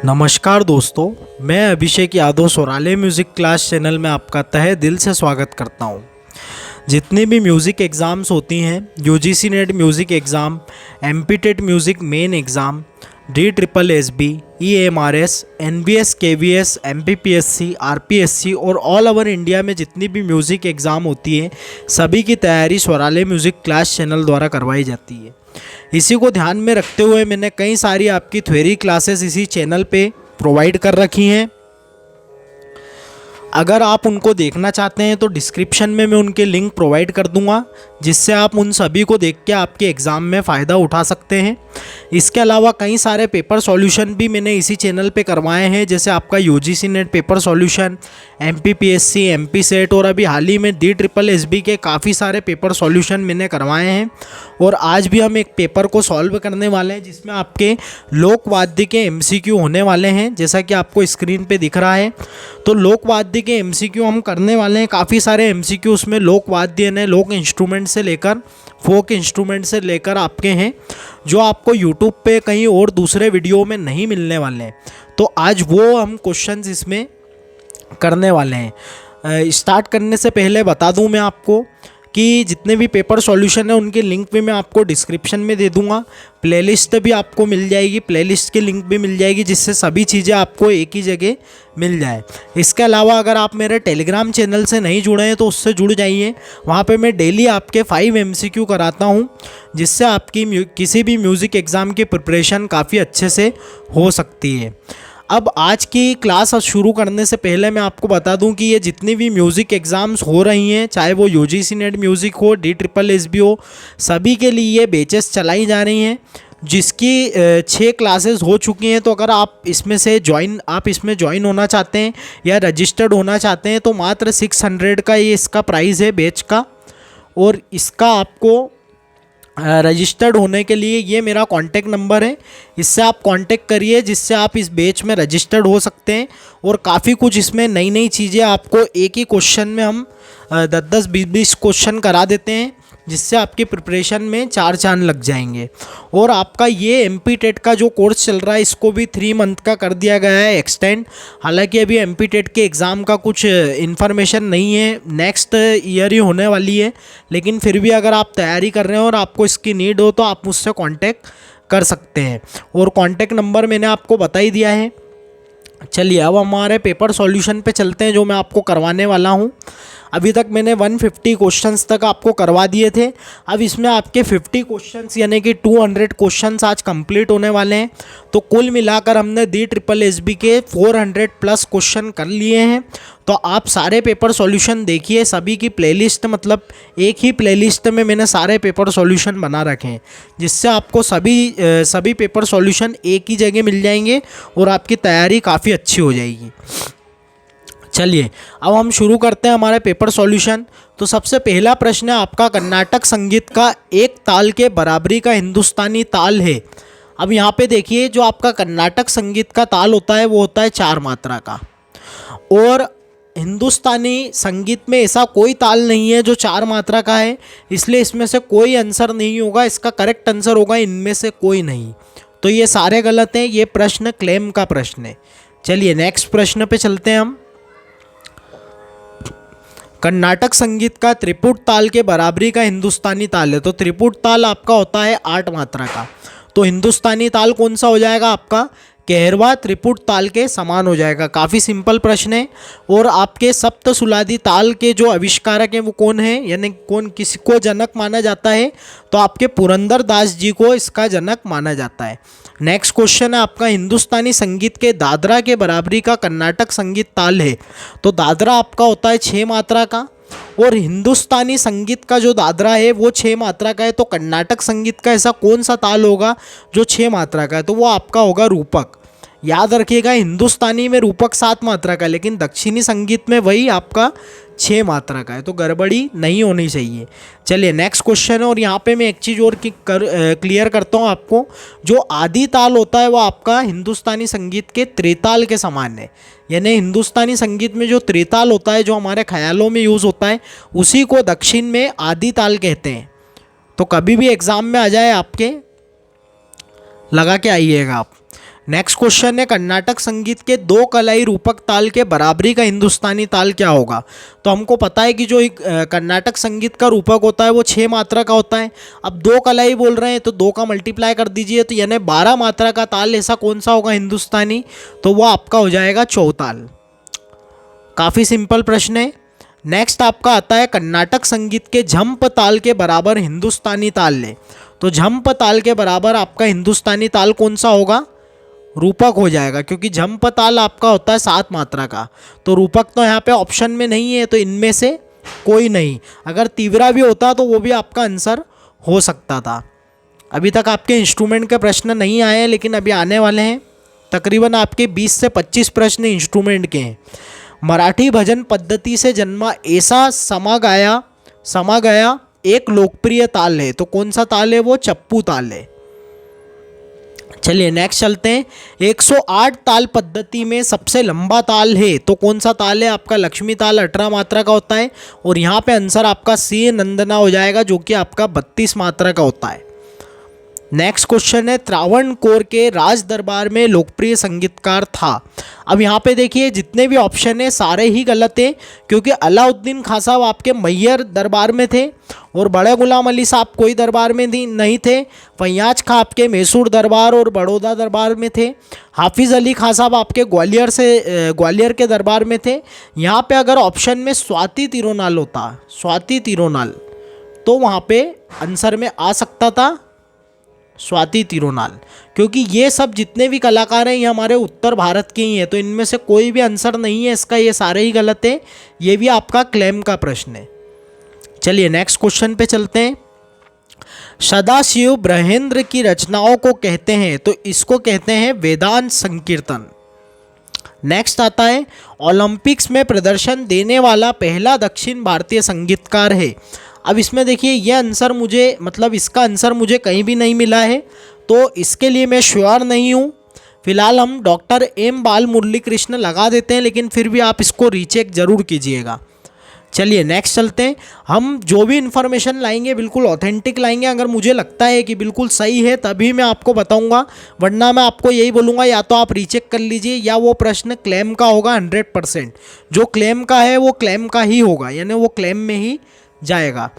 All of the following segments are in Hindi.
नमस्कार दोस्तों, मैं Abhishek Yadav सोराले music class channel में आपका तहे दिल से स्वागत करता हूं। जितनी भी म्यूज़िक एग्ज़ाम्स होती हैं, UGC net music exam, MP TET music main exam, DSSB, EMRS, NBS, KVS, MPPSC, RPSC और ऑल ओवर इंडिया में जितनी भी म्यूज़िक एग्ज़ाम होती है, सभी की तैयारी सोराले म्यूज़िक क्लास चैनल द्वारा करवाई जाती है। इसी को ध्यान में रखते हुए मैंने कई सारी आपकी थ्योरी क्लासेस इसी चैनल पे प्रोवाइड कर रखी हैं। अगर आप उनको देखना चाहते हैं तो डिस्क्रिप्शन में मैं उनके लिंक प्रोवाइड कर दूंगा, जिससे आप उन सभी को देख के आपके एग्ज़ाम में फ़ायदा उठा सकते हैं। इसके अलावा कई सारे पेपर सॉल्यूशन भी मैंने इसी चैनल पे करवाए हैं, जैसे आपका UGC net paper solution, MPPSC, MP set और अभी हाल ही में DSSB के काफ़ी सारे पेपर सॉल्यूशन मैंने करवाए हैं। और आज भी हम एक पेपर को सॉल्व करने वाले हैं जिसमें आपके लोकवाद्य के MCQ होने वाले हैं, जैसा कि आपको स्क्रीन पे दिख रहा है। तो लोकवाद्य के MCQ हम करने वाले हैं। काफ़ी सारे MCQ उसमें लोकवाद्य ने लोक इंस्ट्रूमेंट से लेकर फोक इंस्ट्रूमेंट से लेकर आपके हैं, जो आपको यूट्यूब पे कहीं और दूसरे वीडियो में नहीं मिलने वाले हैं। तो आज वो हम क्वेश्चंस इसमें करने वाले हैं। स्टार्ट करने से पहले बता दूं मैं आपको कि जितने भी पेपर सॉल्यूशन है उनके लिंक भी मैं आपको डिस्क्रिप्शन में दे दूंगा। प्लेलिस्ट भी आपको मिल जाएगी, प्लेलिस्ट की लिंक भी मिल जाएगी, जिससे सभी चीज़ें आपको एक ही जगह मिल जाए। इसके अलावा अगर आप मेरे टेलीग्राम चैनल से नहीं जुड़े हैं तो उससे जुड़ जाइए। वहाँ पे मैं डेली आपके 5 MCQ कराता हूँ, जिससे आपकी किसी भी म्यूज़िक एग्ज़ाम की प्रिपरेशन काफ़ी अच्छे से हो सकती है। अब आज की क्लास शुरू करने से पहले मैं आपको बता दूं कि ये जितनी भी म्यूज़िक एग्ज़ाम्स हो रही हैं, चाहे वो यूजीसी नेट म्यूज़िक हो, DSSB हो, सभी के लिए ये बैचेस चलाई जा रही हैं, जिसकी 6 क्लासेस हो चुकी हैं। तो अगर आप इसमें ज्वाइन होना चाहते हैं या रजिस्टर्ड होना चाहते हैं तो मात्र 600 का ये इसका प्राइस है बैच का। और इसका आपको रजिस्टर्ड होने के लिए ये मेरा कांटेक्ट नंबर है, इससे आप कांटेक्ट करिए, जिससे आप इस बैच में रजिस्टर्ड हो सकते हैं। और काफ़ी कुछ इसमें नई नई चीज़ें आपको एक ही क्वेश्चन में हम 10-10, 20-20 क्वेश्चन करा देते हैं, जिससे आपकी प्रिपरेशन में 4 चांद लग जाएंगे। और आपका ये MP टेट का जो कोर्स चल रहा है, इसको भी 3 मंथ का कर दिया गया है एक्सटेंड। हालांकि अभी MP टेट के एग्ज़ाम का कुछ इन्फॉर्मेशन नहीं है, नेक्स्ट ईयर ही होने वाली है, लेकिन फिर भी अगर आप तैयारी कर रहे हो और आपको इसकी नीड हो तो आप मुझसे कॉन्टेक्ट कर सकते हैं। और कॉन्टेक्ट नंबर मैंने आपको बता ही दिया है। चलिए अब हमारे पेपर सॉल्यूशन पे चलते हैं, जो मैं आपको करवाने वाला हूँ। अभी तक मैंने 150 क्वेश्चंस तक आपको करवा दिए थे। अब इसमें आपके 50 क्वेश्चंस यानी कि 200 क्वेश्चंस आज कंप्लीट होने वाले हैं। तो कुल मिलाकर हमने DSSB के 400 प्लस क्वेश्चन कर लिए हैं। तो आप सारे पेपर सॉल्यूशन देखिए, सभी की प्लेलिस्ट, मतलब एक ही प्लेलिस्ट में मैंने सारे पेपर सॉल्यूशन बना रखे हैं, जिससे आपको सभी पेपर सॉल्यूशन एक ही जगह मिल जाएंगे और आपकी तैयारी काफ़ी अच्छी हो जाएगी। चलिए अब हम शुरू करते हैं हमारे पेपर सॉल्यूशन। तो सबसे पहला प्रश्न है आपका, कर्नाटक संगीत का एक ताल के बराबरी का हिंदुस्तानी ताल है। अब यहाँ पे देखिए, जो आपका कर्नाटक संगीत का ताल होता है वो होता है 4 मात्रा का, और हिंदुस्तानी संगीत में ऐसा कोई ताल नहीं है जो 4 मात्रा का है, इसलिए इसमें से कोई आंसर नहीं होगा। इसका करेक्ट आंसर होगा इनमें से कोई नहीं। तो ये सारे गलत हैं। ये प्रश्न क्लेम का प्रश्न है। चलिए नेक्स्ट प्रश्न पे चलते हैं हम। कर्नाटक संगीत का त्रिपुट ताल के बराबरी का हिंदुस्तानी ताल है। तो त्रिपुट ताल आपका होता है 8 मात्रा का। तो हिंदुस्तानी ताल कौन सा हो जाएगा आपका? कहरवा त्रिपुट ताल के समान हो जाएगा। काफ़ी सिंपल प्रश्न है। और आपके सप्तसुलादी ताल के जो आविष्कारक हैं वो कौन है, यानी किसको जनक माना जाता है? तो आपके पुरंदर दास जी को इसका जनक माना जाता है। नेक्स्ट क्वेश्चन है आपका, हिंदुस्तानी संगीत के दादरा के बराबरी का कर्नाटक संगीत ताल है। तो दादरा आपका होता है 6 मात्रा का, और हिंदुस्तानी संगीत का जो दादरा है वो 6 मात्रा का है। तो कर्नाटक संगीत का ऐसा कौन सा ताल होगा जो 6 मात्रा का है? तो वो आपका होगा रूपक। याद रखिएगा, हिंदुस्तानी में रूपक 7 मात्रा का है, लेकिन दक्षिणी संगीत में वही आपका 6 मात्रा का है। तो गड़बड़ी नहीं होनी चाहिए। चलिए नेक्स्ट क्वेश्चन है, और यहाँ पे मैं एक चीज़ और क्लियर करता हूँ आपको। जो आदि ताल होता है वो आपका हिंदुस्तानी संगीत के त्रिताल के समान है। यानी हिंदुस्तानी संगीत में जो त्रिताल होता है, जो हमारे ख्यालों में यूज़ होता है, उसी को दक्षिण में आदि ताल कहते हैं। तो कभी भी एग्ज़ाम में आ जाए आपके, लगा के आइएगा आप। नेक्स्ट क्वेश्चन है, कर्नाटक संगीत के दो कलाई रूपक ताल के बराबरी का हिंदुस्तानी ताल क्या होगा। तो हमको पता है कि जो कर्नाटक संगीत का रूपक होता है वो 6 मात्रा का होता है। अब दो कलाई बोल रहे हैं तो 2 का मल्टीप्लाई कर दीजिए, तो यानी 12 मात्रा का ताल ऐसा कौन सा होगा हिंदुस्तानी, तो वो आपका हो जाएगा चौताल। काफ़ी सिंपल प्रश्न है। नेक्स्ट आपका आता है, कर्नाटक संगीत के झंप ताल के बराबर हिंदुस्तानी ताल ले। तो झंप ताल के बराबर आपका हिंदुस्तानी ताल कौन सा होगा, रूपक हो जाएगा, क्योंकि झंप ताल आपका होता है 7 मात्रा का। तो रूपक तो यहाँ पे ऑप्शन में नहीं है, तो इनमें से कोई नहीं। अगर तीव्रा भी होता तो वो भी आपका आंसर हो सकता था। अभी तक आपके इंस्ट्रूमेंट के प्रश्न नहीं आए हैं, लेकिन अभी आने वाले हैं। तकरीबन आपके 20 से 25 प्रश्न इंस्ट्रूमेंट के हैं। मराठी भजन पद्धति से जन्मा ऐसा समा गया एक लोकप्रिय ताल है। तो कौन सा ताल है वो, चप्पू ताल है। चलिए नेक्स्ट चलते हैं। 108 ताल पद्धति में सबसे लंबा ताल है, तो कौन सा ताल है आपका, लक्ष्मी ताल 18 मात्रा का होता है। और यहाँ पे आंसर आपका सी नंदना हो जाएगा, जो कि आपका 32 मात्रा का होता है। नेक्स्ट क्वेश्चन है, त्रावणकोर के राज दरबार में लोकप्रिय संगीतकार था। अब यहाँ पे देखिए जितने भी ऑप्शन है सारे ही गलत हैं, क्योंकि अलाउद्दीन खां साहब आपके मैयर दरबार में थे और बड़े गुलाम अली साहब कोई दरबार में नहीं थे। फैयाज खां आपके मैसूर दरबार और बड़ौदा दरबार में थे। हाफिज़ अली खां साहब आपके ग्वालियर के दरबार में थे। यहाँ पे अगर ऑप्शन में स्वाति तिरुनाल होता, स्वाति तिरुनाल, तो वहाँ पे आंसर में आ सकता था स्वाति तिरुनाल, क्योंकि ये सब जितने भी कलाकार हैं ये हमारे उत्तर भारत के ही हैं। तो इनमें से कोई भी आंसर नहीं है इसका, ये सारे ही गलत है। ये भी आपका क्लेम का प्रश्न है। चलिए नेक्स्ट क्वेश्चन पे चलते हैं। सदाशिव ब्रहेंद्र की रचनाओं को कहते हैं, तो इसको कहते हैं वेदांत संकीर्तन। नेक्स्ट आता है, ओलंपिक्स में प्रदर्शन देने वाला पहला दक्षिण भारतीय संगीतकार है। अब इसमें देखिए ये आंसर मुझे, मतलब इसका आंसर मुझे कहीं भी नहीं मिला है, तो इसके लिए मैं श्योर नहीं हूँ। फिलहाल हम डॉक्टर एम बाल मुरली कृष्ण लगा देते हैं, लेकिन फिर भी आप इसको रीचेक ज़रूर कीजिएगा। चलिए नेक्स्ट चलते हैं। हम जो भी इन्फॉर्मेशन लाएंगे बिल्कुल ऑथेंटिक लाएंगे। अगर मुझे लगता है कि बिल्कुल सही है तभी मैं आपको बताऊंगा, वरना मैं आपको यही बोलूँगा या तो आप रीचेक कर लीजिए या वो प्रश्न क्लेम का होगा 100%। जो क्लेम का है वो क्लेम का ही होगा, यानी वो क्लेम में ही जाएगा।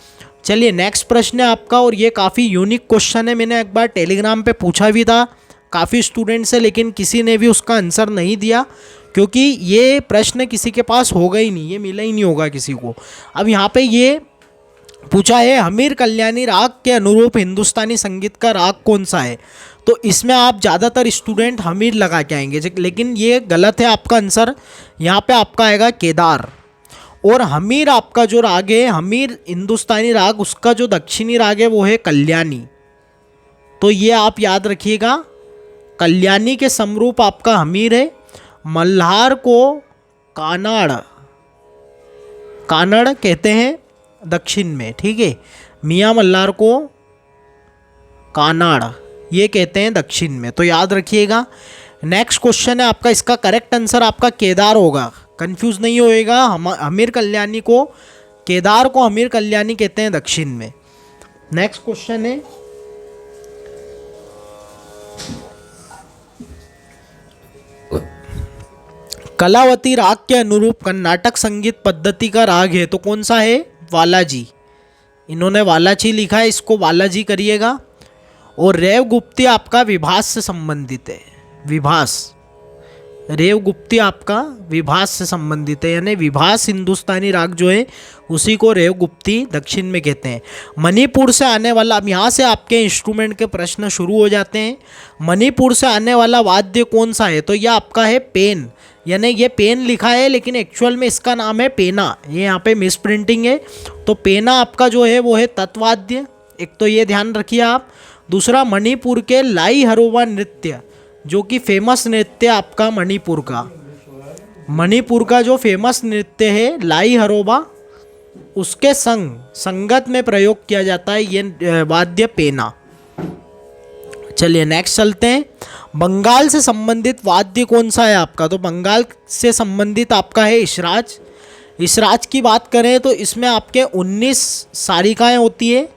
चलिए नेक्स्ट प्रश्न है आपका, और ये काफ़ी यूनिक क्वेश्चन है। मैंने एक बार टेलीग्राम पे पूछा भी था काफ़ी स्टूडेंट से, लेकिन किसी ने भी उसका आंसर नहीं दिया, क्योंकि ये प्रश्न किसी के पास होगा ही नहीं, ये मिला ही नहीं होगा किसी को। अब यहाँ पे ये पूछा है, हमीर कल्याणी राग के अनुरूप हिंदुस्तानी संगीत का राग कौन सा है। तो इसमें आप ज़्यादातर स्टूडेंट हमीर लगा के आएंगे, लेकिन ये गलत है। आपका आंसर यहाँ पे आपका आएगा केदार। और हमीर आपका जो राग है, हमीर हिंदुस्तानी राग, उसका जो दक्षिणी राग है वो है कल्याणी। तो ये आप याद रखिएगा, कल्याणी के समरूप आपका हमीर है। मल्हार को कानड़ कहते हैं दक्षिण में, ठीक है। मियाँ मल्हार को कानाड़ ये कहते हैं दक्षिण में, तो याद रखिएगा। नेक्स्ट क्वेश्चन है आपका, इसका करेक्ट आंसर आपका केदार होगा, कंफ्यूज नहीं होएगा। हमीर कल्याणी को, केदार को हमीर कल्याणी कहते हैं दक्षिण में। नेक्स्ट क्वेश्चन है, कलावती राग के अनुरूप कर्नाटक संगीत पद्धति का राग है, तो कौन सा है, वालाजी। इन्होंने वालाची लिखा है, इसको वालाजी करिएगा। और रेवगुप्ती आपका विभास से संबंधित है, विभास, रेवगुप्ती आपका विभास से संबंधित है, यानी विभास हिंदुस्तानी राग जो है उसी को रेवगुप्ती दक्षिण में कहते हैं। मणिपुर से आने वाला, अब यहाँ से आपके इंस्ट्रूमेंट के प्रश्न शुरू हो जाते हैं। मणिपुर से आने वाला वाद्य कौन सा है, तो यह आपका है पेन, यानी ये पेन लिखा है लेकिन एक्चुअल में इसका नाम है पेना, ये यहाँ पे मिस प्रिंटिंग है। तो पेना आपका जो है वो है तत्वाद्य, एक तो ये ध्यान रखिए आप। दूसरा, मणिपुर के लाई हरोबा नृत्य, जो कि फेमस नृत्य आपका मणिपुर का जो फेमस नृत्य है लाई हरोबा, उसके संगत में प्रयोग किया जाता है ये वाद्य पेना। चलिए नेक्स्ट चलते हैं। बंगाल से संबंधित वाद्य कौन सा है आपका, तो बंगाल से संबंधित आपका है इशराज। इशराज की बात करें तो इसमें आपके 19 सारिकाएं होती है।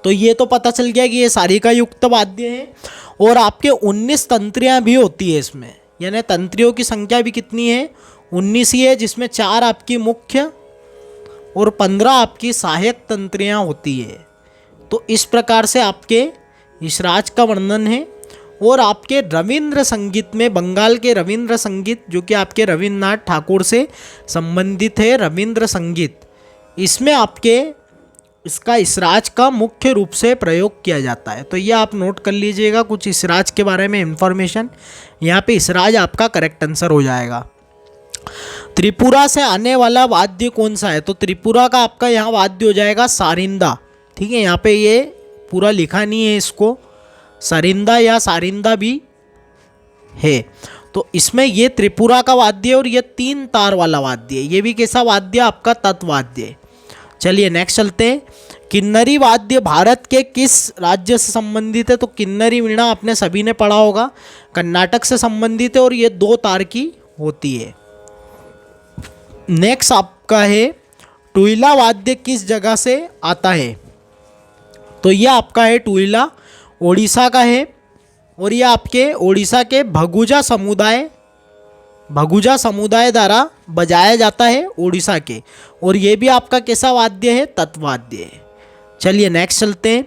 तो ये तो पता चल गया कि ये सारिका युक्त वाद्य है। और आपके 19 तंत्रियाँ भी होती है इसमें, यानी तंत्रियों की संख्या भी कितनी है, 19 ही है, जिसमें 4 आपकी मुख्य और 15 आपकी सहायक तंत्रियाँ होती है। तो इस प्रकार से आपके इस राज का वर्णन है। और आपके रविंद्र संगीत में, बंगाल के रविंद्र संगीत जो कि आपके रविन्द्रनाथ ठाकुर से संबंधित है, रविंद्र संगीत, इसमें आपके इसका इसराज का मुख्य रूप से प्रयोग किया जाता है। तो ये आप नोट कर लीजिएगा कुछ इसराज के बारे में इंफॉर्मेशन। यहाँ पे इसराज आपका करेक्ट आंसर हो जाएगा। त्रिपुरा से आने वाला वाद्य कौन सा है, तो त्रिपुरा का आपका यहाँ वाद्य हो जाएगा सारिंदा। ठीक है, यहाँ पे ये पूरा लिखा नहीं है, इसको सरिंदा या सारिंदा भी है। तो इसमें ये त्रिपुरा का वाद्य है और ये 3 तार वाला वाद्य है। ये भी कैसा वाद्य, आपका तत्वाद्य है। चलिए नेक्स्ट चलते हैं। किन्नरी वाद्य भारत के किस राज्य से संबंधित है, तो किन्नरी वीणा आपने सभी ने पढ़ा होगा, कर्नाटक से संबंधित है और ये 2 तार की होती है। नेक्स्ट आपका है टुईला वाद्य किस जगह से आता है, तो ये आपका है टुईला ओडिशा का है और ये आपके ओडिशा के भगुजा समुदाय द्वारा बजाया जाता है ओडिशा के। और ये भी आपका कैसा वाद्य है, तत्वाद्य है। चलिए नेक्स्ट चलते हैं।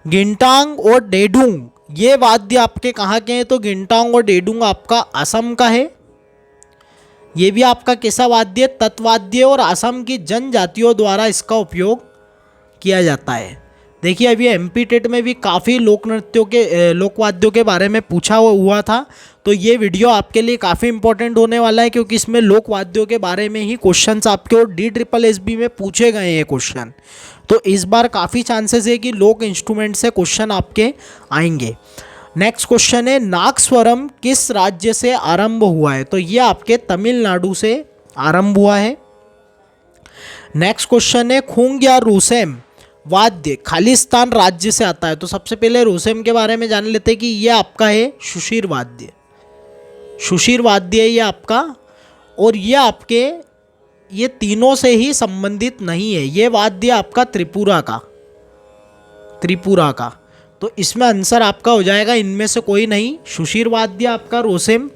गिनटांग और डेडुंग ये वाद्य आपके कहाँ के हैं, तो गिनटांग और डेडुंग आपका असम का है। ये भी आपका कैसा वाद्य, तत्वाद्य, और असम की जनजातियों द्वारा इसका उपयोग किया जाता है। देखिए अभी एमपी टेट में भी काफ़ी लोकवाद्यों के बारे में पूछा हुआ था, तो ये वीडियो आपके लिए काफ़ी इंपॉर्टेंट होने वाला है, क्योंकि इसमें लोकवाद्यों के बारे में ही क्वेश्चंस आपके और DSSB में पूछे गए हैं क्वेश्चन। तो इस बार काफ़ी चांसेस है कि लोक इंस्ट्रूमेंट से क्वेश्चन आपके आएंगे। नेक्स्ट क्वेश्चन है नागस्वरम किस राज्य से आरंभ हुआ है, तो ये आपके तमिलनाडु से आरंभ हुआ है। नेक्स्ट क्वेश्चन है खूंग या रूसेम वाद्य खालिस्तान राज्य से आता है, तो सबसे पहले रूसेम के बारे में जान लेते हैं कि ये आपका है शुशिर वाद्य है ये आपका। और ये आपके ये तीनों से ही संबंधित नहीं है, ये वाद्य आपका त्रिपुरा का। तो इसमें आंसर आपका हो जाएगा इनमें से कोई नहीं, शुशिर वाद्य आपका रोसेम,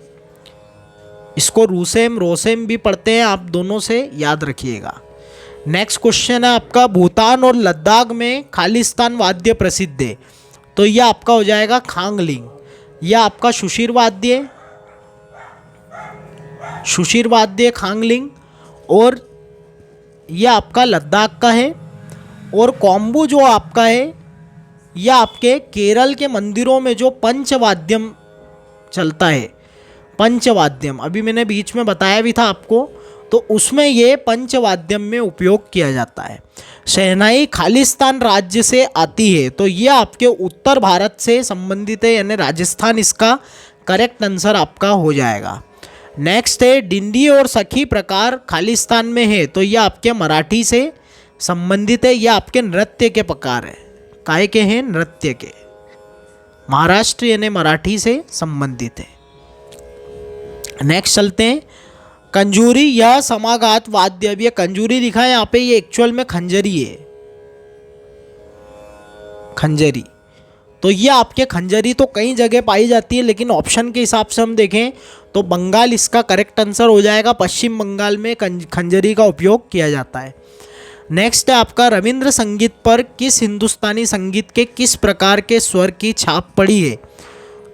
इसको रूसेम रोसेम भी पढ़ते हैं, आप दोनों से याद रखिएगा। नेक्स्ट क्वेश्चन है आपका भूटान और लद्दाख में खालिस्तान वाद्य प्रसिद्ध है, तो यह आपका हो जाएगा खांगलिंग। यह आपका शुशिर वाद्य खांगलिंग, और यह आपका लद्दाख का है। और कॉम्बू जो आपका है यह आपके केरल के मंदिरों में जो पंचवाद्यम चलता है, पंचवाद्यम अभी मैंने बीच में बताया भी था आपको, तो उसमें ये पंचवाद्यम में उपयोग किया जाता है। शहनाई खालिस्तान राज्य से आती है, तो ये आपके उत्तर भारत से संबंधित है, यानी राजस्थान इसका करेक्ट आंसर आपका हो जाएगा। नेक्स्ट है डिंडी और सखी प्रकार खालिस्तान में है, तो ये आपके मराठी से संबंधित है, ये आपके नृत्य के प्रकार है, काहे के हैं, नृत्य के, महाराष्ट्र यानी मराठी से संबंधित है। नेक्स्ट चलते हैं कंजूरी या समाघात वाद्य। अब ये कंजूरी लिखा है यहाँ पे, ये एक्चुअल में खंजरी है, खंजरी। तो ये आपके खंजरी तो कई जगह पाई जाती है, लेकिन ऑप्शन के हिसाब से हम देखें तो बंगाल इसका करेक्ट आंसर हो जाएगा। पश्चिम बंगाल में खंजरी का उपयोग किया जाता है। नेक्स्ट है आपका रविंद्र संगीत पर किस हिंदुस्तानी संगीत के किस प्रकार के स्वर की छाप पड़ी है,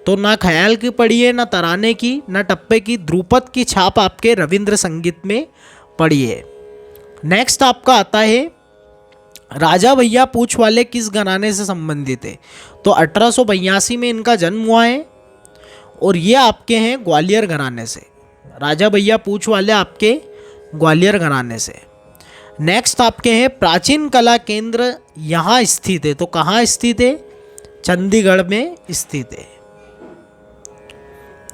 तो ना ख्याल की पड़ी है, ना तराने की, ना टप्पे की, ध्रुपद की छाप आपके रविंद्र संगीत में पड़ी है। नेक्स्ट आपका आता है राजा भैया पूछ वाले किस घराने से संबंधित है, तो 1882 में इनका जन्म हुआ है और ये आपके हैं ग्वालियर घराने से। राजा भैया पूछ वाले आपके ग्वालियर घराने से। नेक्स्ट आपके हैं प्राचीन कला केंद्र यहाँ स्थित है, तो कहाँ स्थित है, चंडीगढ़ में स्थित है।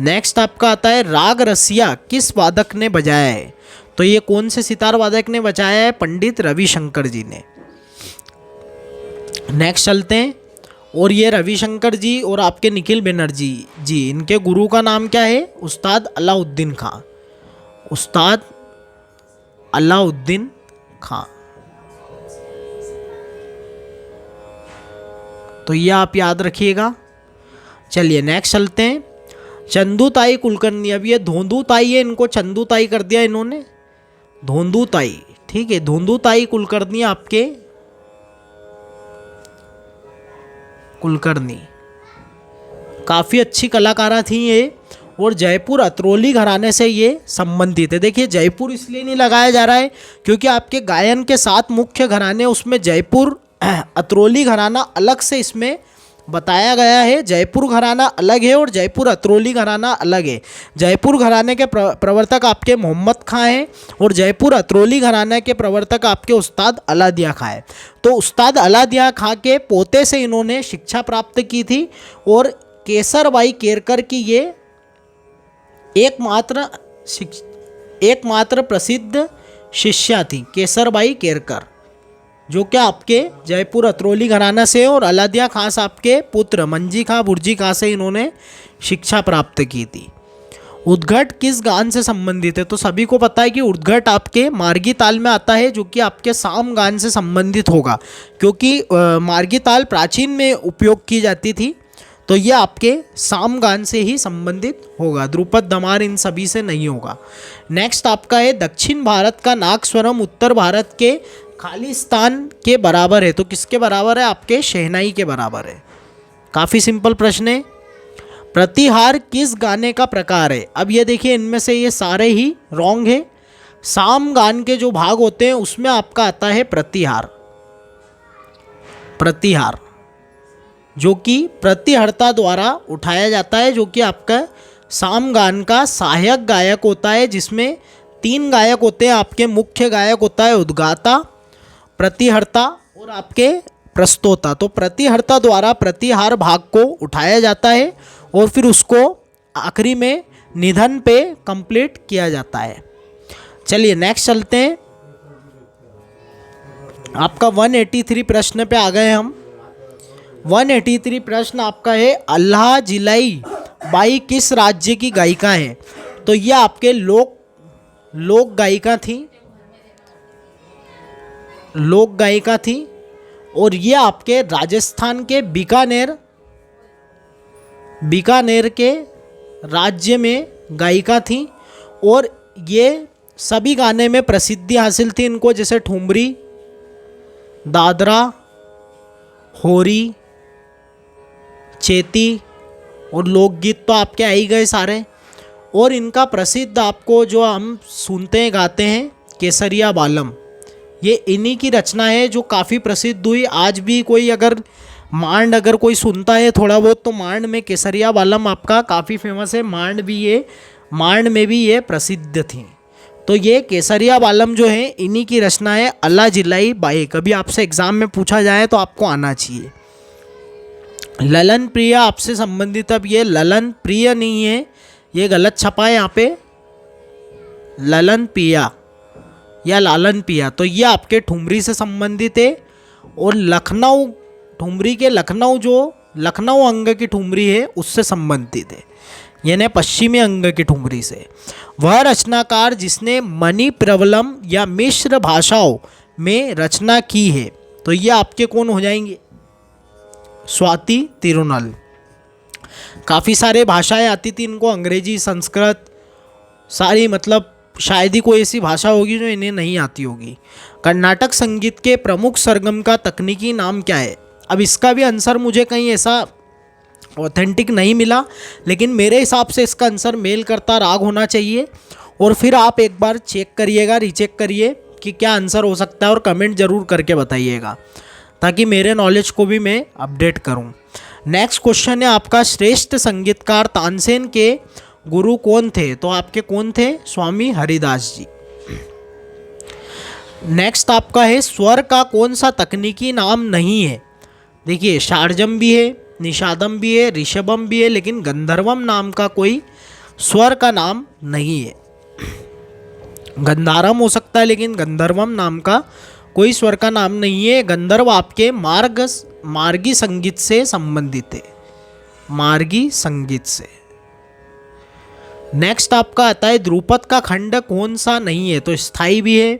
नेक्स्ट आपका आता है राग रसिया किस वादक ने बजाया है, तो ये कौन से सितार वादक ने बजाया है, पंडित रविशंकर जी ने। नेक्स्ट चलते हैं, और ये रविशंकर जी और आपके निखिल बनर्जी जी, इनके गुरु का नाम क्या है, उस्ताद अलाउद्दीन खां, उस्ताद अलाउद्दीन खां। तो ये आप याद रखिएगा। चलिए नेक्स्ट चलते हैं। चंदूताई कुलकर्णी, अब ये धोंदूताई है, इनको चंदूताई कर दिया इन्होंने, धोंदूताई, ठीक है। धोंदूताई कुलकर्णी आपके कुलकर्णी काफ़ी अच्छी कलाकारा थी ये, और जयपुर अतरौली घराने से ये संबंधित है। देखिए जयपुर इसलिए नहीं लगाया जा रहा है क्योंकि आपके गायन के 7 मुख्य घराने, उसमें जयपुर अतरौली घराना अलग से इसमें बताया गया है। जयपुर घराना अलग है और जयपुर अतरौली घराना अलग है। जयपुर घराने के प्रवर्तक आपके मोहम्मद खां हैं और जयपुर अतरौली घराने के प्रवर्तक आपके उस्ताद अलादिया खां हैं। तो उस्ताद अलादिया खां के पोते से इन्होंने शिक्षा प्राप्त की थी और केसरबाई केरकर की ये एकमात्र प्रसिद्ध शिष्या थी, केसरबाई केरकर, जो कि आपके जयपुर अतरौली घराना से, और अलादिया खां साहब के पुत्र मंजी खां बुर्जी खां से इन्होंने शिक्षा प्राप्त की थी। उद्घट किस गान से संबंधित है? तो सभी को पता है कि उद्घट आपके मार्गी ताल में आता है, जो कि आपके साम गान से संबंधित होगा, क्योंकि मार्गी ताल प्राचीन में उपयोग की जाती थी, तो ये आपके साम गान से ही संबंधित होगा। ध्रुपद दमार इन सभी से नहीं होगा। नेक्स्ट आपका है दक्षिण भारत का नागस्वरम उत्तर भारत के खालिस्तान के बराबर है। तो किसके बराबर है? आपके शहनाई के बराबर है। काफ़ी सिंपल प्रश्न है। प्रतिहार किस गाने का प्रकार है? अब ये देखिए इनमें से ये सारे ही रॉन्ग है। साम गान के जो भाग होते हैं उसमें आपका आता है प्रतिहार, प्रतिहार जो कि प्रतिहर्ता द्वारा उठाया जाता है, जो कि आपका साम गान का सहायक गायक होता है, जिसमें 3 गायक होते हैं। आपके मुख्य गायक होता है उद्गाता, प्रतिहर्ता और आपके प्रस्तोता। तो प्रतिहर्ता द्वारा प्रतिहार भाग को उठाया जाता है और फिर उसको आखिरी में निधन पे कंप्लीट किया जाता है। चलिए नेक्स्ट चलते हैं। आपका 183 प्रश्न पे आ गए हम। 183 प्रश्न आपका है, अल्लाह जिलाई बाई किस राज्य की गायिका है? तो ये आपके लोक गायिका थी, लोक गायिका थी, और ये आपके राजस्थान के बीकानेर के राज्य में गायिका थी, और ये सभी गाने में प्रसिद्धि हासिल थी इनको, जैसे ठुमरी, दादरा, होरी, चेती और लोकगीत तो आपके आ ही गए सारे। और इनका प्रसिद्ध आपको जो हम सुनते हैं गाते हैं केसरिया बालम, ये इन्हीं की रचना है जो काफ़ी प्रसिद्ध हुई। आज भी कोई अगर मांड अगर कोई सुनता है थोड़ा बहुत, तो मांड में केसरिया बालम आपका काफ़ी फेमस है। मांड में भी ये प्रसिद्ध थी। तो ये केसरिया बालम जो है इन्हीं की रचना है, अल्लाह जिलाई बाई। कभी आपसे एग्ज़ाम में पूछा जाए तो आपको आना चाहिए। ललन प्रिया आपसे संबंधित, अब ये ललन प्रिय नहीं है, ये गलत छपा है यहाँ पे, ललन पिया या लालन पिया। तो ये आपके ठुमरी से संबंधित है, और लखनऊ, ठुमरी के लखनऊ, जो लखनऊ अंग की ठुमरी है उससे संबंधित है, यानी पश्चिमी अंग की ठुमरी से। वह रचनाकार जिसने मणि प्रवलम या मिश्र भाषाओं में रचना की है, तो ये आपके कौन हो जाएंगे? स्वाति तिरुनल। काफ़ी सारे भाषाएं आती थी इनको, अंग्रेजी, संस्कृत, सारी, मतलब शायद ही कोई ऐसी भाषा होगी जो इन्हें नहीं आती होगी। कर्नाटक संगीत के प्रमुख सरगम का तकनीकी नाम क्या है? अब इसका भी आंसर मुझे कहीं ऐसा ऑथेंटिक नहीं मिला, लेकिन मेरे हिसाब से इसका आंसर मेल करता राग होना चाहिए। और फिर आप एक बार चेक करिएगा, रीचेक करिए कि क्या आंसर हो सकता है, और कमेंट ज़रूर करके बताइएगा ताकि मेरे नॉलेज को भी मैं अपडेट करूं। नेक्स्ट क्वेश्चन है आपका, श्रेष्ठ संगीतकार तानसेन के गुरु कौन थे? तो आपके कौन थे? स्वामी हरिदास जी। नेक्स्ट आपका है, स्वर का कौन सा तकनीकी नाम नहीं है? देखिए शारजम भी है, निषादम भी है, ऋषभम भी है, लेकिन गंधर्वम नाम का कोई स्वर का नाम नहीं है। गंधारम हो सकता है, लेकिन गंधर्वम नाम का कोई स्वर का नाम नहीं है। गंधर्व आपके मार्गी संगीत से संबंधित है, मार्गी संगीत से। नेक्स्ट आपका आता है, ध्रुपद का खंड कौन सा नहीं है? तो स्थाई भी है,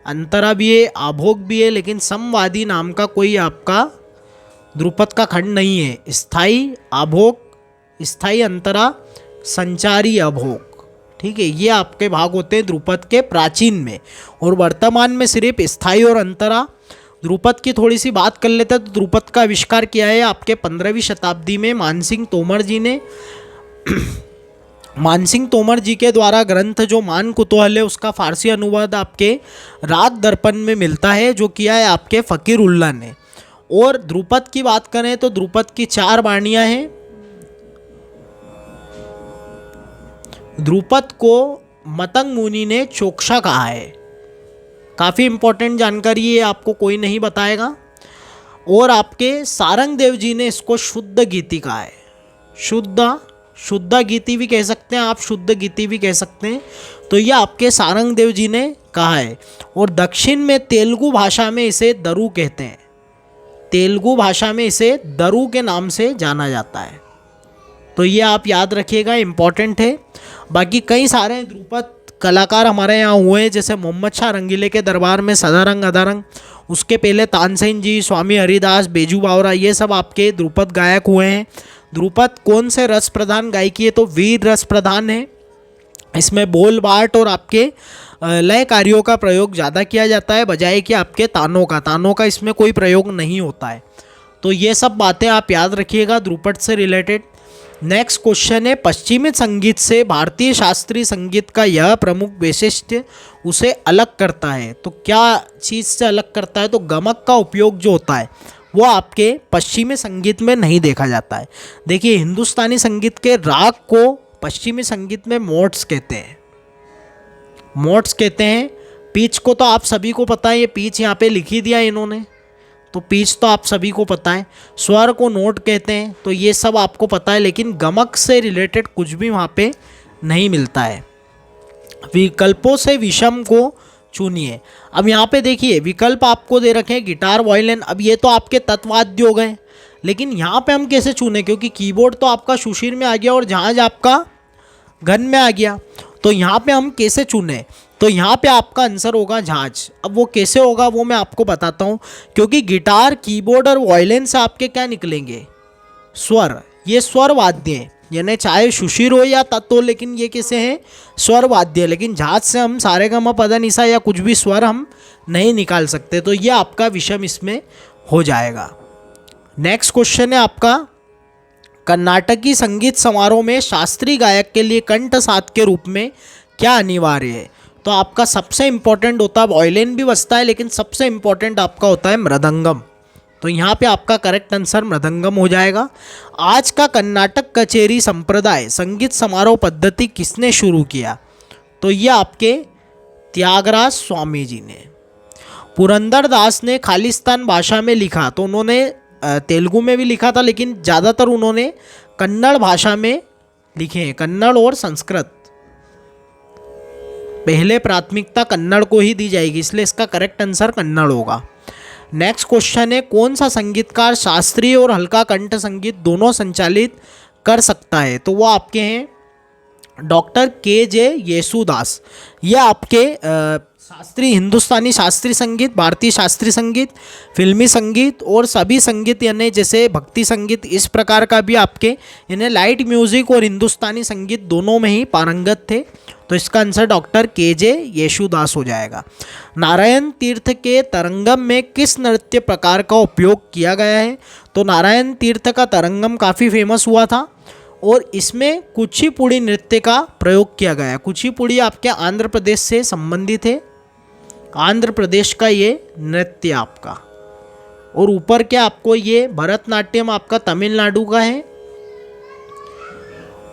अंतरा भी है, आभोग भी है, लेकिन समवादी नाम का कोई आपका ध्रुपद का खंड नहीं है। स्थाई आभोग, स्थाई अंतरा, संचारी अभोग, ठीक है, ये आपके भाग होते हैं ध्रुपद के प्राचीन में। और वर्तमान में सिर्फ स्थाई और अंतरा। ध्रुपद की थोड़ी सी बात कर लेते हैं तो ध्रुपद का आविष्कार किया है आपके 15वीं शताब्दी में मानसिंह तोमर जी ने। मानसिंह तोमर जी के द्वारा ग्रंथ जो मान कुतूहल है उसका फारसी अनुवाद आपके राग दर्पण में मिलता है, जो किया है आपके फ़कीर उल्लाह ने। और ध्रुपद की बात करें तो ध्रुपद की 4 वाणियाँ हैं। ध्रुपद को मतंग मुनि ने चोक्षा कहा है। काफ़ी इंपॉर्टेंट जानकारी है, आपको कोई नहीं बताएगा। और आपके सारंग देव जी ने इसको शुद्ध गीति कहा है। शुद्ध गीति भी कह सकते हैं आप, शुद्ध गीति भी कह सकते हैं। तो ये आपके सारंग देव जी ने कहा है। और दक्षिण में तेलुगु भाषा में इसे दरु कहते हैं। तेलुगु भाषा में इसे दरु के नाम से जाना जाता है। तो ये आप याद रखिएगा, इम्पॉर्टेंट है। बाकी कई सारे ध्रुपद कलाकार हमारे यहाँ हुए हैं, जैसे मोहम्मद शाह रंगीले के दरबार में सदारंग अदारंग, उसके पहले तानसेन जी, स्वामी हरिदास, बेजू बावरा, ये सब आपके ध्रुपद गायक हुए हैं। ध्रुपद कौन से रस प्रधान गायकी है? तो वीर रस प्रधान है। इसमें बोल बाट और आपके लय कार्यों का प्रयोग ज़्यादा किया जाता है, बजाय कि आपके तानों का इसमें कोई प्रयोग नहीं होता है। तो ये सब बातें आप याद रखिएगा ध्रुपद से रिलेटेड। नेक्स्ट क्वेश्चन है, पश्चिमी संगीत से भारतीय शास्त्रीय संगीत का यह प्रमुख वैशिष्ट्य उसे अलग करता है। तो क्या चीज़ से अलग करता है? तो गमक का उपयोग जो होता है वो आपके पश्चिमी संगीत में नहीं देखा जाता है। देखिए, हिंदुस्तानी संगीत के राग को पश्चिमी संगीत में मोड्स कहते हैं। मोड्स कहते हैं। पिच को तो आप सभी को पता है, ये पिच यहाँ पे लिखी दिया इन्होंने, तो पिच तो आप सभी को पता है। स्वर को नोट कहते हैं, तो ये सब आपको पता है। लेकिन गमक से रिलेटेड कुछ भी वहाँ पे नहीं मिलता है। विकल्पों से विषम को चुनिए। अब यहाँ पे देखिए विकल्प आपको दे रखे हैं गिटार, वायलिन। अब ये तो आपके तत्वाद्य हो गए, लेकिन यहाँ पे हम कैसे चुने? क्योंकि कीबोर्ड तो आपका सुशीर में आ गया और जहाज आपका घन में आ गया। तो यहाँ पे हम कैसे चुने? तो यहाँ पे आपका आंसर होगा जहाज। अब वो कैसे होगा वो मैं आपको बताता हूँ। क्योंकि गिटार, कीबोर्ड और वायलिन से आपके क्या निकलेंगे? स्वर। ये स्वर वाद्य हैं, यानी चाहे सुशीर हो या तत्व हो, लेकिन ये कैसे हैं? स्वर वाद्य। लेकिन जहाज से हम सारे ग म पद नि सा या कुछ भी स्वर हम नहीं निकाल सकते। तो ये आपका विषम इसमें हो जाएगा। नेक्स्ट क्वेश्चन है आपका, कर्नाटकी संगीत समारोह में शास्त्रीय गायक के लिए कंठ साथ के रूप में क्या अनिवार्य है? तो आपका सबसे इम्पोर्टेंट होता है, वायलिन भी बजता है, लेकिन सबसे इम्पोर्टेंट आपका होता है मृदंगम। तो यहाँ पे आपका करेक्ट आंसर मृदंगम हो जाएगा। आज का कर्नाटक कचेरी संप्रदाय संगीत समारोह पद्धति किसने शुरू किया? तो ये आपके त्यागराज स्वामी जी ने। पुरंदर दास ने खालिस्तान भाषा में लिखा, तो उन्होंने तेलुगु में भी लिखा था, लेकिन ज़्यादातर उन्होंने कन्नड़ भाषा में लिखे हैं। कन्नड़ और संस्कृत, पहले प्राथमिकता कन्नड़ को ही दी जाएगी, इसलिए इसका करेक्ट आंसर कन्नड़ होगा। नेक्स्ट क्वेश्चन है, कौन सा संगीतकार शास्त्रीय और हल्का कंठ संगीत दोनों संचालित कर सकता है? तो वो आपके हैं डॉक्टर KJ येसुदास। ये आपके शास्त्रीय, हिंदुस्तानी शास्त्रीय संगीत, भारतीय शास्त्रीय संगीत, फिल्मी संगीत और सभी संगीत, यानी जैसे भक्ति संगीत, इस प्रकार का भी आपके, यानी लाइट म्यूजिक और हिंदुस्तानी संगीत दोनों में ही पारंगत थे। तो इसका आंसर डॉक्टर KJ येसुदास हो जाएगा। नारायण तीर्थ के तरंगम में किस नृत्य प्रकार का उपयोग किया गया है? तो नारायण तीर्थ का तरंगम काफ़ी फेमस हुआ था और इसमें कुचिपुड़ी नृत्य का प्रयोग किया गया। कुचिपुड़ी आपके आंध्र प्रदेश से संबंधित है, आंध्र प्रदेश का ये नृत्य आपका। और ऊपर क्या आपको ये भरतनाट्यम आपका तमिलनाडु का है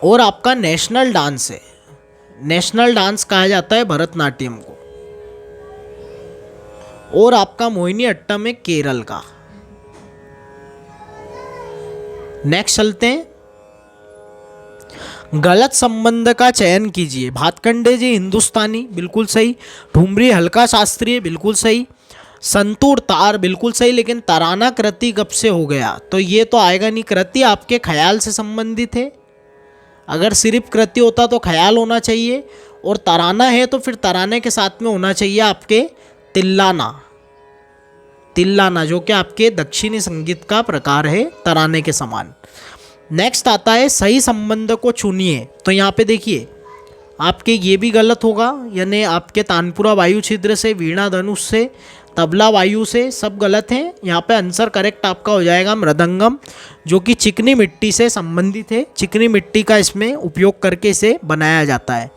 और आपका नेशनल डांस है। नेशनल डांस कहा जाता है भरतनाट्यम को। और आपका मोहिनी अट्टम है केरल का। नेक्स्ट चलते हैं, गलत संबंध का चयन कीजिए। भातखंडे जी हिंदुस्तानी, बिल्कुल सही। ठुमरी हल्का शास्त्रीय, बिल्कुल सही। संतूर तार, बिल्कुल सही। लेकिन तराना कृति कब से हो गया? तो ये तो आएगा नहीं। कृति आपके ख्याल से संबंधित है। अगर सिर्फ कृति होता तो ख्याल होना चाहिए, और तराना है तो फिर तराने के साथ में होना चाहिए आपके तिल्लाना। तिल्लाना, जो कि आपके दक्षिणी संगीत का प्रकार है तराने के समान। नेक्स्ट आता है सही संबंध को चुनिए। तो यहाँ पे देखिए आपके ये भी गलत होगा, यानी आपके तानपुरा वायु छिद्र से, वीणा धनुष से, तबला वायु से, सब गलत हैं। यहाँ पे आंसर करेक्ट आपका हो जाएगा मृदंगम, जो कि चिकनी मिट्टी से संबंधित है। चिकनी मिट्टी का इसमें उपयोग करके इसे बनाया जाता है।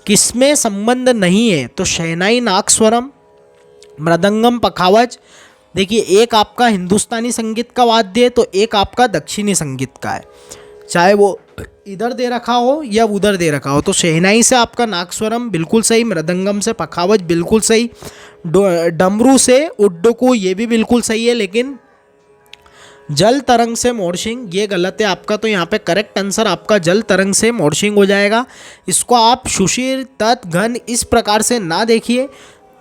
किसमें संबंध नहीं है? तो शहनाई नागस्वरम, मृदंगम पखावज। देखिए एक आपका हिंदुस्तानी संगीत का वाद्य है तो एक आपका दक्षिणी संगीत का है, चाहे वो इधर दे रखा हो या उधर दे रखा हो। तो शहनाई से आपका नागस्वरम बिल्कुल सही, मृदंगम से पखावज बिल्कुल सही, डमरू से उड्डुकू ये भी बिल्कुल सही है, लेकिन जल तरंग से मोर्शिंग ये गलत है आपका। तो यहाँ पे करेक्ट आंसर आपका जल तरंग से मोर्शिंग हो जाएगा। इसको आप शुशिर, तत्, घन इस प्रकार से ना देखिए,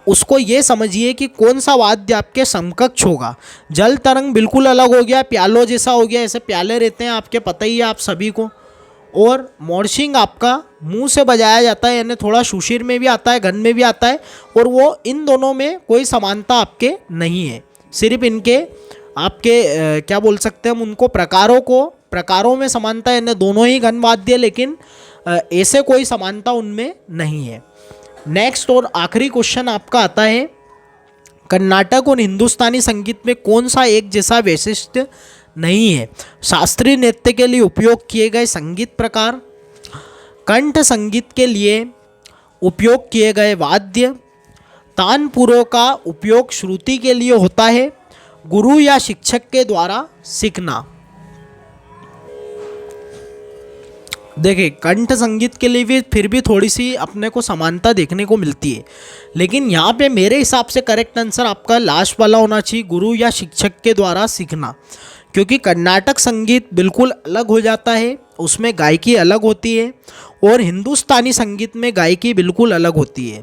उसको ये समझिए कि कौन सा वाद्य आपके समकक्ष होगा। जल तरंग बिल्कुल अलग हो गया, प्यालो जैसा हो गया, ऐसे प्याले रहते हैं आपके, पता ही है आप सभी को। और मोर्शिंग आपका मुंह से बजाया जाता है, यानी थोड़ा शुशिर में भी आता है, घन में भी आता है, और वो इन दोनों में कोई समानता आपके नहीं है। सिर्फ इनके आपके क्या बोल सकते हैं हम उनको, प्रकारों में समानता है, यानी दोनों ही घन वाद्य, लेकिन ऐसे कोई समानता उनमें नहीं है। नेक्स्ट और आखिरी क्वेश्चन आपका आता है, कर्नाटक और हिंदुस्तानी संगीत में कौन सा एक जैसा वैशिष्ट्य नहीं है? शास्त्रीय नृत्य के लिए उपयोग किए गए संगीत प्रकार, कंठ संगीत के लिए उपयोग किए गए वाद्य, तानपुरों का उपयोग श्रुति के लिए होता है, गुरु या शिक्षक के द्वारा सीखना। देखिए कंठ संगीत के लिए भी फिर भी थोड़ी सी अपने को समानता देखने को मिलती है, लेकिन यहाँ पे मेरे हिसाब से करेक्ट आंसर आपका लास्ट वाला होना चाहिए, गुरु या शिक्षक के द्वारा सीखना। क्योंकि कर्नाटक संगीत बिल्कुल अलग हो जाता है, उसमें गायकी अलग होती है, और हिंदुस्तानी संगीत में गायकी बिल्कुल अलग होती है।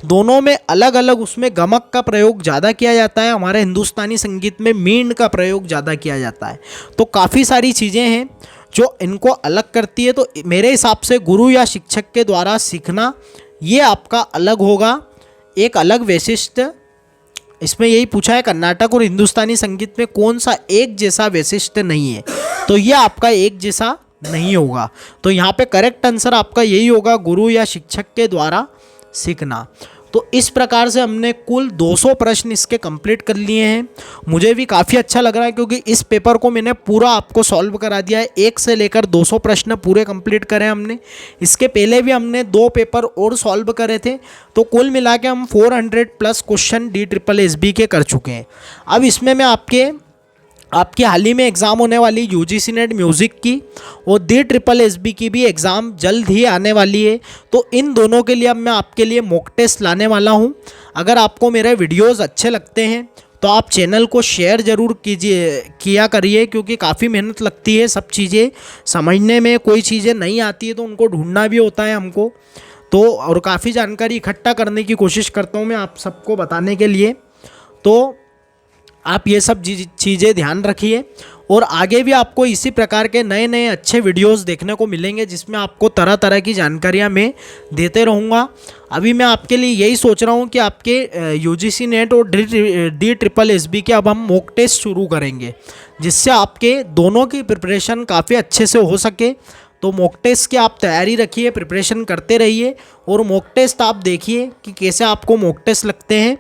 दोनों में अलग अलग उसमें गमक का प्रयोग ज़्यादा किया जाता है, हमारे हिंदुस्तानी संगीत में मींड का प्रयोग ज़्यादा किया जाता है। तो काफ़ी सारी चीज़ें हैं जो इनको अलग करती है। तो मेरे हिसाब से गुरु या शिक्षक के द्वारा सीखना ये आपका अलग होगा, एक अलग वैशिष्ट। इसमें यही पूछा है कर्नाटक और हिंदुस्तानी संगीत में कौन सा एक जैसा वैशिष्ट नहीं है, तो ये आपका एक जैसा नहीं होगा। तो यहाँ पे करेक्ट आंसर आपका यही होगा, गुरु या शिक्षक के द्वारा सीखना। तो इस प्रकार से हमने कुल 200 प्रश्न इसके कंप्लीट कर लिए हैं। मुझे भी काफ़ी अच्छा लग रहा है क्योंकि इस पेपर को मैंने पूरा आपको सॉल्व करा दिया है, 1 से लेकर 200 प्रश्न पूरे कंप्लीट करे हमने। इसके पहले भी हमने 2 पेपर और सॉल्व करे थे, तो कुल मिला के हम 400 प्लस क्वेश्चन DSSB के कर चुके हैं। अब इसमें मैं आपकी हाल ही में एग्ज़ाम होने वाली UGC नेट म्यूज़िक की और DSSB की भी एग्ज़ाम जल्द ही आने वाली है, तो इन दोनों के लिए अब मैं आपके लिए मॉक टेस्ट लाने वाला हूं। अगर आपको मेरे वीडियोस अच्छे लगते हैं तो आप चैनल को शेयर ज़रूर किया करिए, क्योंकि काफ़ी मेहनत लगती है सब चीज़ें समझने में। कोई चीज़ें नहीं आती है तो उनको ढूंढना भी होता है हमको, तो और काफ़ी जानकारी इकट्ठा करने की कोशिश करता हूँ मैं आप सबको बताने के लिए। तो आप ये सब चीज़ें ध्यान रखिए, और आगे भी आपको इसी प्रकार के नए नए अच्छे वीडियोस देखने को मिलेंगे, जिसमें आपको तरह तरह की जानकारियाँ मैं देते रहूँगा। अभी मैं आपके लिए यही सोच रहा हूँ कि आपके UGC नेट और DSSB के अब हम मॉक टेस्ट शुरू करेंगे, जिससे आपके दोनों की प्रिपरेशन काफ़ी अच्छे से हो सके। तो मॉक टेस्ट की आप तैयारी रखिए, प्रिपरेशन करते रहिए, और मॉक टेस्ट आप देखिए कि कैसे आपको मॉक टेस्ट लगते हैं।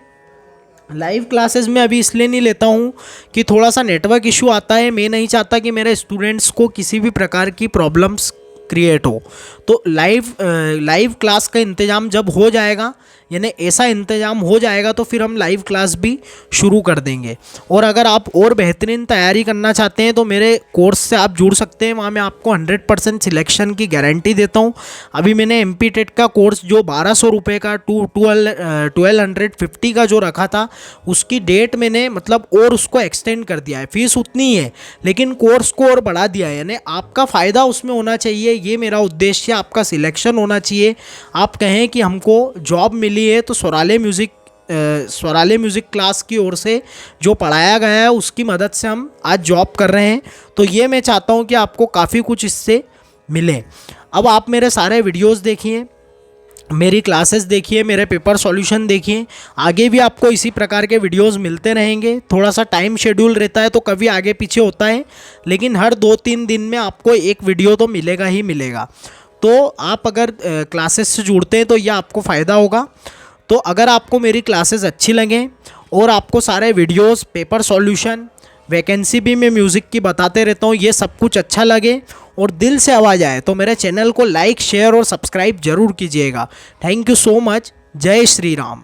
लाइव क्लासेस में अभी इसलिए नहीं लेता हूँ कि थोड़ा सा नेटवर्क इशू आता है, मैं नहीं चाहता कि मेरे स्टूडेंट्स को किसी भी प्रकार की प्रॉब्लम्स क्रिएट हो। तो लाइव क्लास का इंतज़ाम जब हो जाएगा, यानी ऐसा इंतज़ाम हो जाएगा, तो फिर हम लाइव क्लास भी शुरू कर देंगे। और अगर आप और बेहतरीन तैयारी करना चाहते हैं तो मेरे कोर्स से आप जुड़ सकते हैं, वहाँ मैं आपको 100% सिलेक्शन की गारंटी देता हूँ। अभी मैंने MPTET का कोर्स जो 1200 रुपये का 1250 का जो रखा था, उसकी डेट मैंने मतलब और उसको एक्सटेंड कर दिया है। फीस उतनी ही है लेकिन कोर्स को और बढ़ा दिया है, यानी आपका फ़ायदा उसमें होना चाहिए, ये मेरा उद्देश्य। आपका सिलेक्शन होना चाहिए, आप कहें कि हमको जॉब मिली है तो स्वराले म्यूज़िक क्लास की ओर से जो पढ़ाया गया है उसकी मदद से हम आज जॉब कर रहे हैं। तो ये मैं चाहता हूँ कि आपको काफ़ी कुछ इससे मिले। अब आप मेरे सारे वीडियोस देखिए, मेरी क्लासेस देखिए, मेरे पेपर सॉल्यूशन देखिए। आगे भी आपको इसी प्रकार के वीडियोस मिलते रहेंगे। थोड़ा सा टाइम शेड्यूल रहता है तो कभी आगे पीछे होता है, लेकिन हर 2-3 दिन में आपको एक वीडियो तो मिलेगा ही मिलेगा। तो आप अगर क्लासेस से जुड़ते हैं तो यह आपको फ़ायदा होगा। तो अगर आपको मेरी क्लासेस अच्छी लगें और आपको सारे वीडियोस, पेपर सॉल्यूशन, वैकेंसी भी मैं म्यूज़िक की बताते रहता हूँ, ये सब कुछ अच्छा लगे और दिल से आवाज़ आए तो मेरे चैनल को लाइक, शेयर और सब्सक्राइब जरूर कीजिएगा। Thank you so much. जय श्री राम।